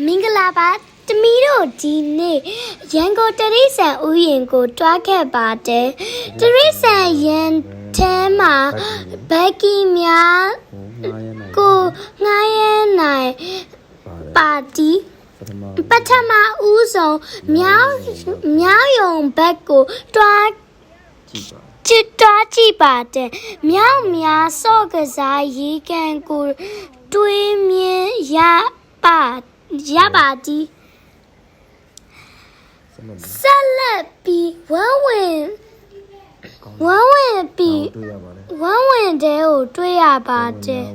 မင်္ဂလာပါတမီးတို့ဒီနေ့ရန်ကုန်တရိษံဥယျာဉ်ကိုတွားခဲ့ပါတယ်တရိษံရန်ထဲမှာဘက်ကီများကိုငားရဲနိုင်ပါတီပထမဦးဆုံးမြောက်ယုံဘက်ကိုတွားကြည့်ပါတယ်မြောက်များစော့ကစားရေကန်ကိုတွေးမြင်ရပါတီဆက်လက်ပြီးဝမ်းဝင်ပြီးဝမ်းဝင်တဲ့ကိုတွေ့ရပါတယ်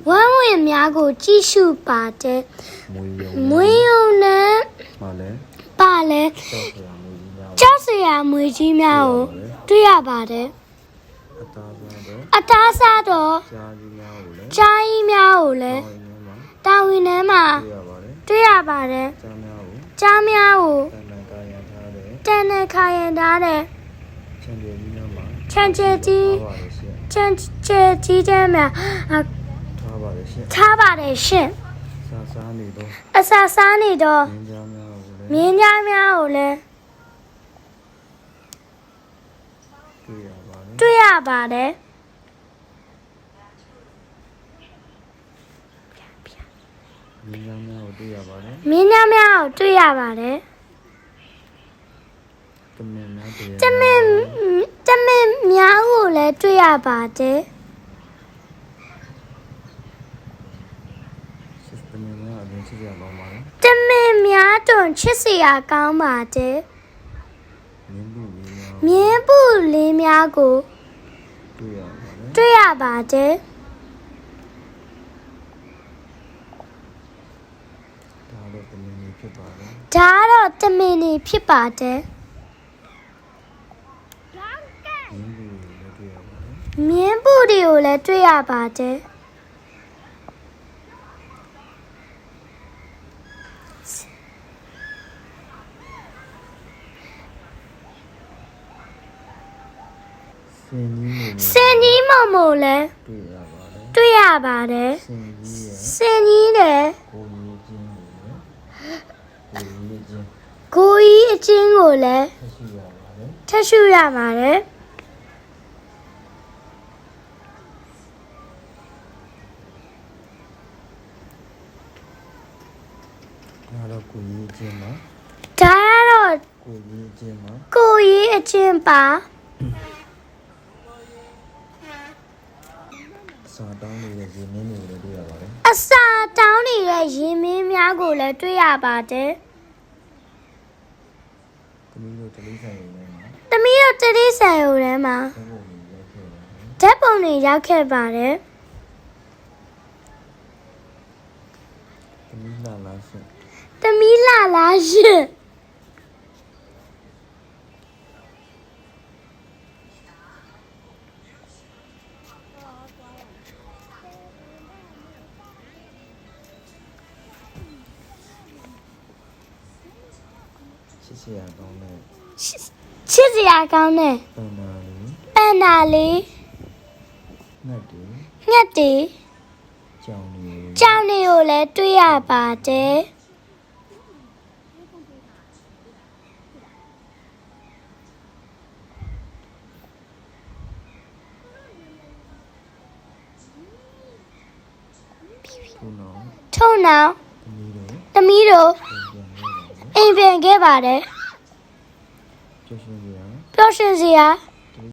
ဝမ်းဝင်များကိုကြည့်ရှုပါတယ်မွေးရုံနဲ့ပါလဲကြောက်စရာမွေကြီးများကိုတွေ့ရပါတယ်အသားစားတော့ကြားကြီးများကိုလည်းတာဝန်ထဲမှာတွေ့ရပါတယ်ကြားများကိုတန်တဲ့ခါရင်ထားတဲ့ချန်ချဲကြီးတဲ့မှာထားပါတယ်ရှင်အစာစားနေတော့မြင်းကြားများကိုလည်းတွေ့ရပါတယ်မင်းသားများကိုတွေ့ရပါတယ်တမင်များကိုလည်းတွေ့ရပါတယ်တမင်များကိုလည်းတွေ့ရပါတယ်တမင်များအရင်ချစ်ရပါမှာလေတမင်များတွန်ချစ်စရာကောင်းပါတယ်မြင်းပုလေးများကိုတွေ့ရပါတယ်ဒါတော့တမင်နေဖြစ်ပါတယ်မြင်းပုတွေကိုလည်းတွေ့ရပါတယ်စင်ကြီးမမို့လည်းတွေ့ရပါတယ်စင်ကြီးတဲ့ကိုကြီးအချင်းကိုလည်းထပ်ရှုရပါတယ်ဒါတော့ကိုကြီးအချင်းပါဒါကတော့ကိုကြီးအချင်းပါကိုကြီးအချင်းပါစာတောင်းနေတဲ့ရေမင်းတွေကိုလည်းတွေ့ရပါတယ်အစာတောင်းနေတဲ့ရေမင်းများကိုလည်းတွေ့ရပါတယ်သမီးတို့တလေးဆိုင်ရုံထဲမှာဓာတ်ပုံတွေရောက်ခဲ့ပါတယ်သမီးလာလားရှင်ချစ်စရာကောင်းတဲ့ပန်နာလေးငှက်တွေကြောင်တွေကိုလည်းတွေ့ရပါတယ်ထုံနောင်သမီးတို့အိမ်ပြန်ခဲ့ပါတယ်ပျော်ရွှင်စရာ